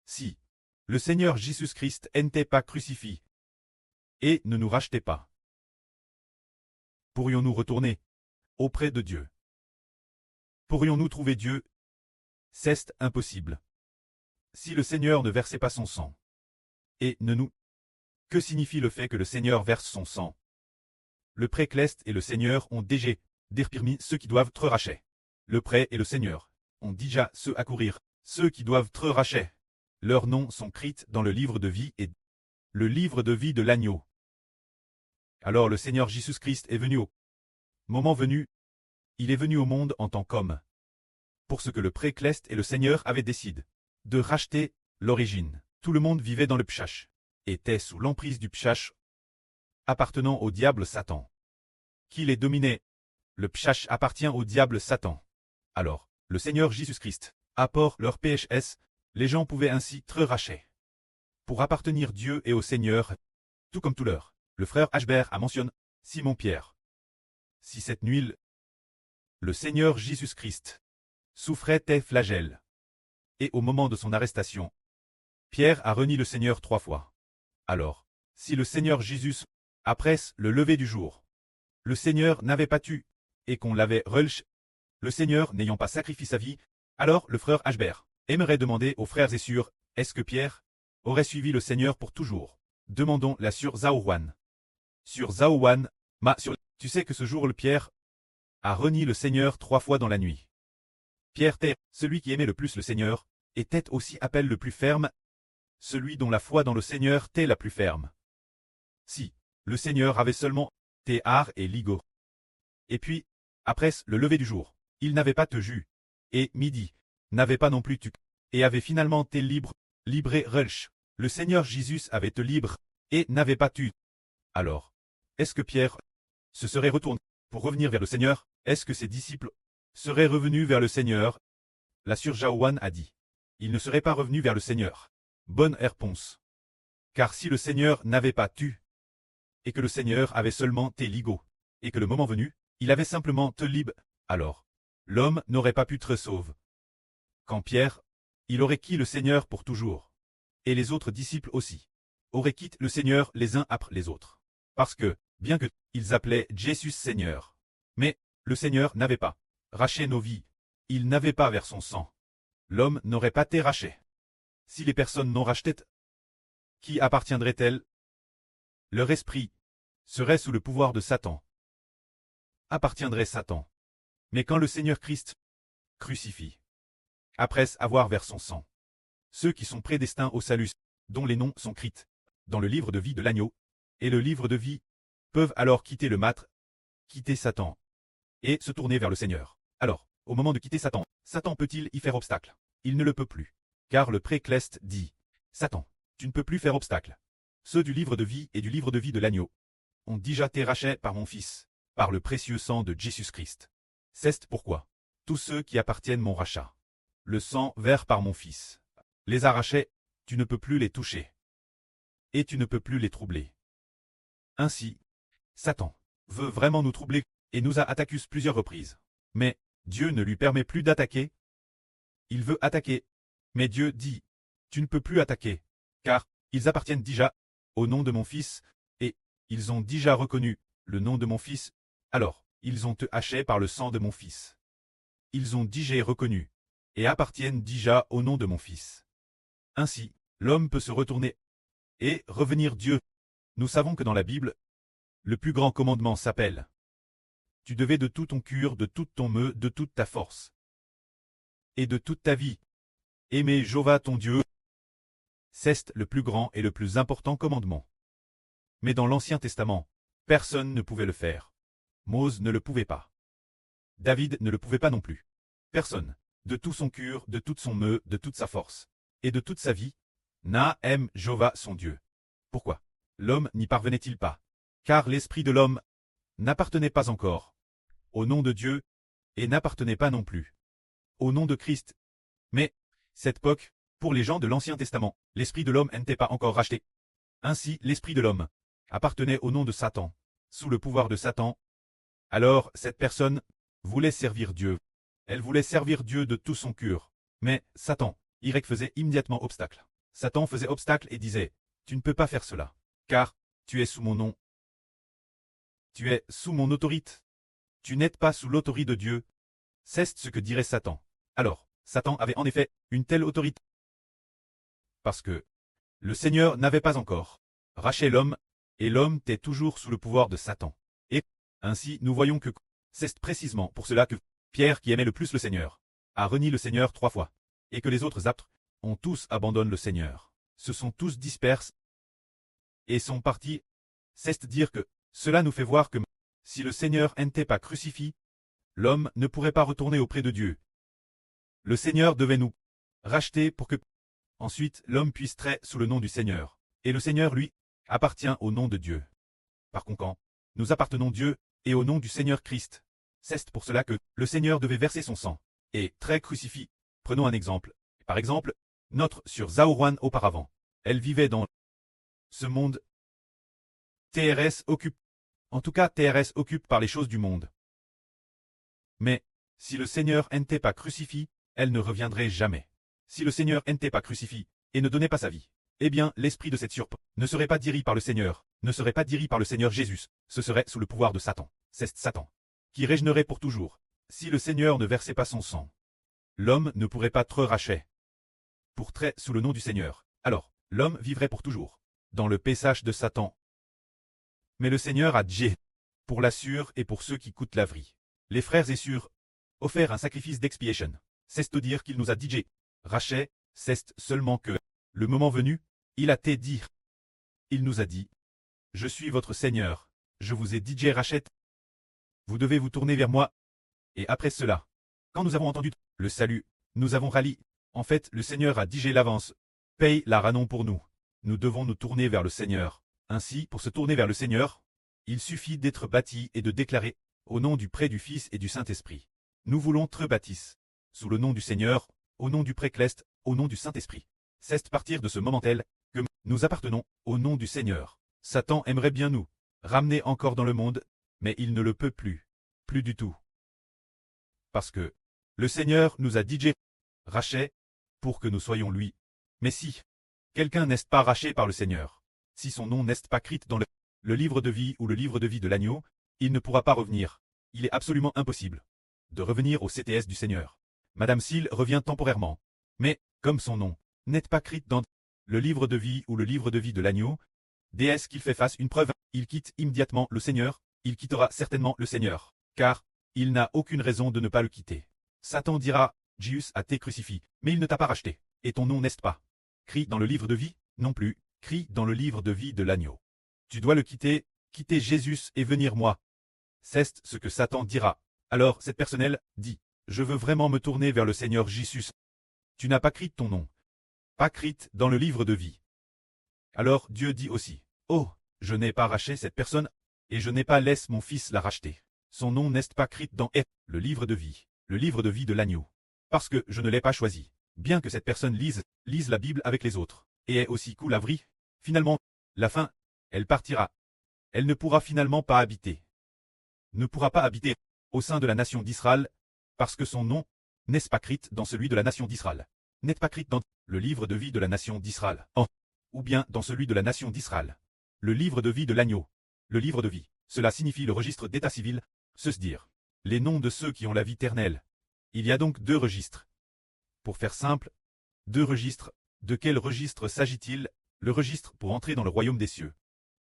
Si le Seigneur Jésus-Christ n'était pas crucifié et ne nous rachetait pas, pourrions-nous retourner auprès de Dieu? Pourrions-nous trouver Dieu? C'est impossible. Si le Seigneur ne versait pas son sang et ne nous... Que signifie le fait que le Seigneur verse son sang? Le pré-cleste et le Seigneur ont déjà permis ceux qui doivent être racheter. Le pré et le Seigneur ont déjà ceux à courir, ceux qui doivent être racheter. Leurs noms sont écrits dans le livre de vie et le livre de vie de l'agneau. Alors le Seigneur Jésus-Christ est venu au moment venu. Il est venu au monde en tant qu'homme. Pour ce que le pré-cleste et le Seigneur avaient décidé de racheter l'origine. Tout le monde vivait dans le pshach, était sous l'emprise du pshach, appartenant au diable Satan. Qui les dominait? Le pshach appartient au diable Satan. Alors, le Seigneur Jésus-Christ apporte leur PHS, les gens pouvaient ainsi être rachetés. Pour appartenir Dieu et au Seigneur, tout comme tout l'heure, le frère Ashbert a mentionné Simon-Pierre. Si cette nuit, le Seigneur Jésus-Christ souffrait des flagelles. Et au moment de son arrestation, Pierre a renié le Seigneur 3 fois. Alors, si le Seigneur Jésus, après le lever du jour, le Seigneur n'avait pas tué, et qu'on l'avait relâché, le Seigneur n'ayant pas sacrifié sa vie, alors le frère Ashbert aimerait demander aux frères et sœurs, est-ce que Pierre aurait suivi le Seigneur pour toujours? Demandons la sur Zaouwan. Sur Zaouwan, tu sais que ce jour le Pierre a renié le Seigneur 3 fois dans la nuit. Pierre était celui qui aimait le plus le Seigneur, et était aussi appel le plus ferme, celui dont la foi dans le Seigneur était la plus ferme. Si le Seigneur avait seulement Théar et Ligo. Et puis, après le lever du jour, il n'avait pas te jus, et midi, n'avait pas non plus tu, et avait finalement été libre, libré relch. Le Seigneur Jésus avait te libre, et n'avait pas tu. Alors, est-ce que Pierre se serait retourné pour revenir vers le Seigneur? Est-ce que ses disciples seraient revenus vers le Seigneur? La sœur Jaouan a dit. Il ne serait pas revenu vers le Seigneur. Bonne réponse. Car si le Seigneur n'avait pas tu, et que le Seigneur avait seulement tes ligos, et que le moment venu, il avait simplement te libre, alors, l'homme n'aurait pas pu te sauver. Quand Pierre, il aurait quitté le Seigneur pour toujours. Et les autres disciples aussi, auraient quitté le Seigneur les uns après les autres. Parce que, bien que, ils appelaient Jésus Seigneur, mais, le Seigneur n'avait pas racheté nos vies, il n'avait pas vers son sang. L'homme n'aurait pas été racheté. Si les personnes non rachetées, qui appartiendraient-elles? Leur esprit serait sous le pouvoir de Satan. Appartiendrait Satan. Mais quand le Seigneur Christ crucifie, après avoir vers son sang, ceux qui sont prédestinés au salut, dont les noms sont écrits dans le livre de vie de l'agneau, et le livre de vie, peuvent alors quitter le mâtre, quitter Satan, et se tourner vers le Seigneur. Alors, au moment de quitter Satan, Satan peut-il y faire obstacle? Il ne le peut plus. Car le pré-cleste dit, Satan, tu ne peux plus faire obstacle. Ceux du livre de vie et du livre de vie de l'agneau ont déjà été rachetés par mon Fils, par le précieux sang de Jésus-Christ. C'est pourquoi tous ceux qui appartiennent mon rachat, le sang vert par mon Fils, les arrachés, tu ne peux plus les toucher. Et tu ne peux plus les troubler. Ainsi, Satan veut vraiment nous troubler et nous a attaqués plusieurs reprises. Mais Dieu ne lui permet plus d'attaquer. Il veut attaquer. Mais Dieu dit, tu ne peux plus attaquer, car ils appartiennent déjà au nom de mon Fils, et ils ont déjà reconnu le nom de mon Fils. Alors, ils ont te haché par le sang de mon Fils. Ils ont déjà reconnu et appartiennent déjà au nom de mon Fils. Ainsi, l'homme peut se retourner et revenir Dieu. Nous savons que dans la Bible, le plus grand commandement s'appelle « Tu devais de tout ton cœur, de toute ton meu, de toute ta force et de toute ta vie aimer Jéhovah ton Dieu ». C'est le plus grand et le plus important commandement. Mais dans l'Ancien Testament, personne ne pouvait le faire. Mose ne le pouvait pas. David ne le pouvait pas non plus. Personne, de tout son cœur, de toute son meu, de toute sa force et de toute sa vie, n'aime Jéhovah son Dieu. Pourquoi l'homme n'y parvenait-il pas? Car l'esprit de l'homme n'appartenait pas encore au nom de Dieu et n'appartenait pas non plus au nom de Christ. Mais, cette époque, pour les gens de l'Ancien Testament, l'esprit de l'homme n'était pas encore racheté. Ainsi, l'esprit de l'homme appartenait au nom de Satan, sous le pouvoir de Satan. Alors, cette personne voulait servir Dieu. Elle voulait servir Dieu de tout son cœur. Mais Satan, Y faisait immédiatement obstacle. Satan faisait obstacle et disait, « Tu ne peux pas faire cela, car tu es sous mon nom. Tu es sous mon autorité. Tu n'es pas sous l'autorité de Dieu. » C'est ce que dirait Satan. Alors, Satan avait en effet une telle autorité. Parce que le Seigneur n'avait pas encore racheté l'homme, et l'homme était toujours sous le pouvoir de Satan. Et ainsi, nous voyons que c'est précisément pour cela que Pierre, qui aimait le plus le Seigneur, a renié le Seigneur 3 fois, et que les autres apôtres ont tous abandonné le Seigneur. Se sont tous disperses et sont partis. C'est dire que cela nous fait voir que si le Seigneur n'était pas crucifié, l'homme ne pourrait pas retourner auprès de Dieu. Le Seigneur devait nous racheter pour que ensuite l'homme puisse traiter sous le nom du Seigneur. Et le Seigneur, lui, appartient au nom de Dieu. Par conséquent, nous appartenons à Dieu et au nom du Seigneur Christ. C'est pour cela que le Seigneur devait verser son sang et très crucifié. Prenons un exemple. Par exemple, notre sœur Zaoruan auparavant. Elle vivait dans ce monde. TRS occupe. En tout cas, TRS occupe par les choses du monde. Mais, si le Seigneur n'était pas crucifié, elle ne reviendrait jamais. Si le Seigneur n'était pas crucifié et ne donnait pas sa vie, eh bien, l'esprit de cette surpe ne serait pas dirigé par le Seigneur, ne serait pas dirigé par le Seigneur Jésus, ce serait sous le pouvoir de Satan. C'est Satan qui régnerait pour toujours. Si le Seigneur ne versait pas son sang, l'homme ne pourrait pas être racheté pour traiter sous le nom du Seigneur. Alors, l'homme vivrait pour toujours dans le passage de Satan. Mais le Seigneur a dit, pour l'assure et pour ceux qui coûtent la vie, les frères et sœurs, offert un sacrifice d'expiation. C'est à dire qu'il nous a dit, racheté, c'est seulement que, le moment venu, il a été dit. Il nous a dit, je suis votre Seigneur, je vous ai dit rachète. Vous devez vous tourner vers moi. Et après cela, quand nous avons entendu le salut, nous avons rallié. En fait, le Seigneur a dit l'avance, paye la ranon pour nous. Nous devons nous tourner vers le Seigneur. Ainsi, pour se tourner vers le Seigneur, il suffit d'être bâti et de déclarer, au nom du Prêtre, du Fils et du Saint-Esprit. Nous voulons être bâtis, sous le nom du Seigneur, au nom du Prêtre, au nom du Saint-Esprit. C'est à partir de ce moment tel que nous appartenons au nom du Seigneur. Satan aimerait bien nous ramener encore dans le monde, mais il ne le peut plus. Plus du tout. Parce que le Seigneur nous a dit racheté pour que nous soyons lui. Mais si quelqu'un n'est pas racheté par le Seigneur, si son nom n'est pas écrit dans le livre de vie ou le livre de vie de l'agneau, il ne pourra pas revenir. Il est absolument impossible de revenir au CTS du Seigneur. Madame Seal revient temporairement. Mais, comme son nom n'est pas écrit dans le livre de vie ou le livre de vie de l'agneau, dès qu'il fait face une preuve, il quitte immédiatement le Seigneur, il quittera certainement le Seigneur, car il n'a aucune raison de ne pas le quitter. Satan dira, Jésus a été crucifié, mais il ne t'a pas racheté, et ton nom n'est pas écrit dans le livre de vie, non plus, écrit dans le livre de vie de l'agneau. Tu dois le quitter Jésus et venir moi. C'est ce que Satan dira. Alors cette personne dit, je veux vraiment me tourner vers le Seigneur Jésus. Tu n'as pas écrit ton nom, pas écrit dans le livre de vie. Alors Dieu dit aussi, oh, je n'ai pas racheté cette personne, et je n'ai pas laissé mon fils la racheter. Son nom n'est pas écrit dans le livre de vie de l'agneau. Parce que je ne l'ai pas choisi. Bien que cette personne lise la Bible avec les autres, et ait aussi cool la vie, finalement, la fin, elle partira. Elle ne pourra finalement pas habiter. Ne pourra pas habiter au sein de la nation d'Israël, parce que son nom n'est pas écrit dans celui de la nation d'Israël. N'est pas écrit dans le livre de vie de la nation d'Israël. Ou bien dans celui de la nation d'Israël. Le livre de vie de l'agneau. Le livre de vie, cela signifie le registre d'état civil, se dire. Les noms de ceux qui ont la vie éternelle. Il y a donc 2 registres. Pour faire simple, 2 registres. De quel registre s'agit-il? Le registre pour entrer dans le royaume des cieux.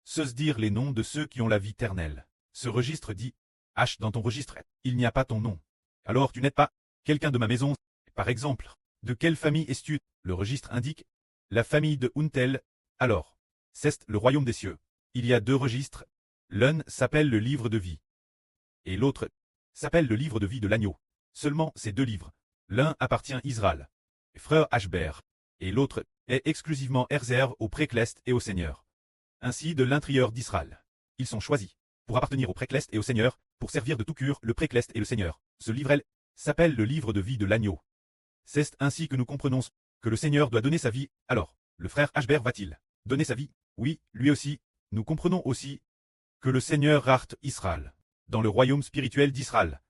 Se dire les noms de ceux qui ont la vie éternelle. Ce registre dit, H dans ton registre, il n'y a pas ton nom. Alors tu n'es pas quelqu'un de ma maison. Par exemple, de quelle famille es-tu? Le registre indique, la famille de Untel. Alors, c'est le royaume des cieux. Il y a 2 registres. L'un s'appelle le livre de vie. Et l'autre s'appelle le livre de vie de l'agneau. Seulement ces 2 livres. L'un appartient à Israël, frère Ashber, et l'autre est exclusivement réservé au Précleste et au Seigneur. Ainsi de l'intérieur d'Israël. Ils sont choisis pour appartenir au Précleste et au Seigneur, pour servir de tout cœur le Précleste et le Seigneur. Ce livre s'appelle le livre de vie de l'agneau. C'est ainsi que nous comprenons que le Seigneur doit donner sa vie. Alors, le frère Ashber va-t-il donner sa vie? Oui, lui aussi. Nous comprenons aussi que le Seigneur rarte Israël dans le royaume spirituel d'Israël.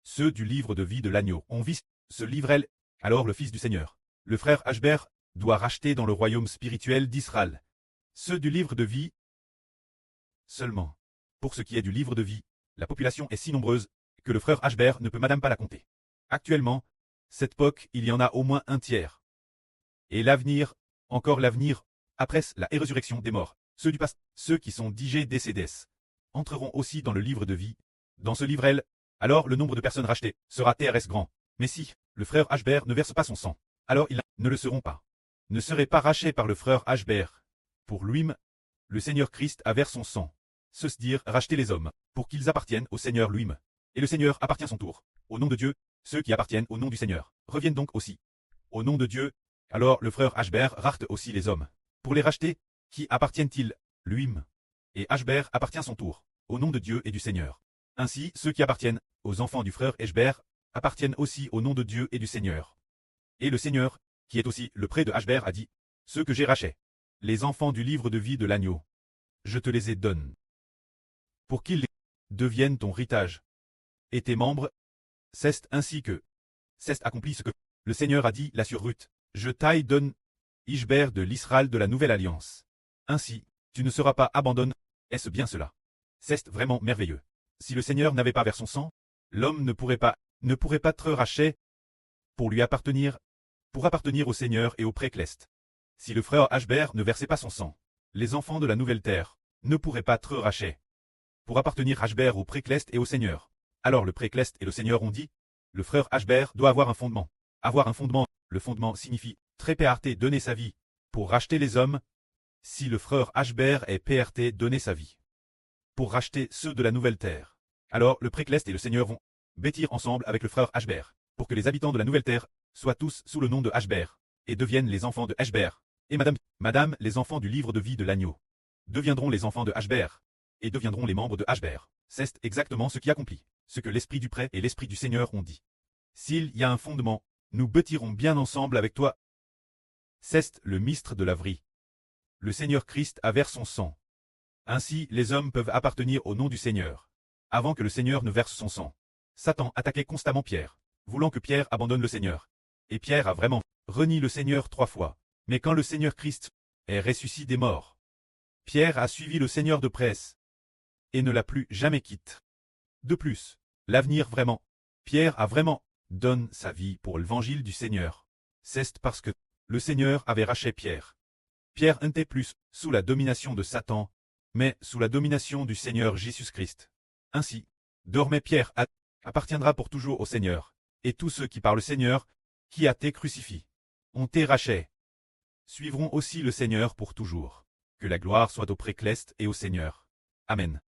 Ceux du livre de vie de l'agneau ont vu ce livre. Alors le Fils du Seigneur, le frère Ashber, doit racheter dans le royaume spirituel d'Israël ceux du livre de vie. Seulement, pour ce qui est du livre de vie, la population est si nombreuse que le frère Ashbert ne peut madame pas la compter. Actuellement, cette époque, il y en a au moins un tiers. Et l'avenir, encore l'avenir, après la résurrection des morts, ceux du passé, ceux qui sont décédés, entreront aussi dans le livre de vie. Dans ce livre, alors le nombre de personnes rachetées sera TRS grand. Mais si le frère Ashbert ne verse pas son sang, alors ils ne le seront pas. Ne seraient pas rachetés par le frère Ashbert. Pour lui-même, le Seigneur Christ a versé son sang. Ceux dire racheter les hommes, pour qu'ils appartiennent au Seigneur lui-même. Et le Seigneur appartient à son tour. Au nom de Dieu, ceux qui appartiennent au nom du Seigneur reviennent donc aussi. Au nom de Dieu, alors le frère Ashbert rachète aussi les hommes. Pour les racheter, qui appartiennent-ils lui-même? Et Ashbert appartient à son tour, au nom de Dieu et du Seigneur. Ainsi, ceux qui appartiennent aux enfants du frère Ashbert appartiennent aussi au nom de Dieu et du Seigneur. Et le Seigneur, qui est aussi le prêtre de Ashbert, a dit, ceux que j'ai rachetés, les enfants du livre de vie de l'agneau, je te les ai donné, pour qu'ils deviennent ton héritage. Et tes membres, c'est ainsi que, c'est accompli ce que le Seigneur a dit là sur Ruth, je t'aille donne, Ishbert de l'Israël de la nouvelle alliance. Ainsi, tu ne seras pas abandonné. Est-ce bien cela? C'est vraiment merveilleux. Si le Seigneur n'avait pas versé son sang, l'homme ne pourrait pas être racheté pour lui appartenir, pour appartenir au Seigneur et au précleste. Si le frère Ashbert ne versait pas son sang, les enfants de la nouvelle terre ne pourraient pas être rachetés pour appartenir Ashbert au précleste et au Seigneur. Alors le précleste et le Seigneur ont dit, le frère Ashbert doit avoir un fondement. Avoir un fondement, le fondement signifie très PRT donner sa vie pour racheter les hommes. Si le frère Ashbert est PRT donner sa vie pour racheter ceux de la nouvelle terre, alors le précleste et le Seigneur vont bâtir ensemble avec le frère Ashbert pour que les habitants de la nouvelle terre soient tous sous le nom de Ashbert et deviennent les enfants de Ashbert. Et madame, les enfants du livre de vie de l'agneau deviendront les enfants de Ashbert et deviendront les membres de Ashbert. C'est exactement ce qui accomplit, ce que l'esprit du prêtre et l'esprit du Seigneur ont dit. S'il y a un fondement, nous bâtirons bien ensemble avec toi. C'est le mystre de la vie. Le Seigneur Christ a versé son sang. Ainsi, les hommes peuvent appartenir au nom du Seigneur, avant que le Seigneur ne verse son sang. Satan attaquait constamment Pierre, voulant que Pierre abandonne le Seigneur. Et Pierre a vraiment renié le Seigneur 3 fois. Mais quand le Seigneur Christ est ressuscité des morts, Pierre a suivi le Seigneur de presse et ne l'a plus jamais quitté. De plus, l'avenir vraiment, Pierre a vraiment donné sa vie pour l'évangile du Seigneur. C'est parce que le Seigneur avait racheté Pierre. Pierre n'était plus sous la domination de Satan, mais sous la domination du Seigneur Jésus-Christ. Ainsi, désormais Pierre appartiendra pour toujours au Seigneur, et tous ceux qui par le Seigneur, qui a été crucifié, ont été rachetés, suivront aussi le Seigneur pour toujours. Que la gloire soit au précleste et au Seigneur. Amen.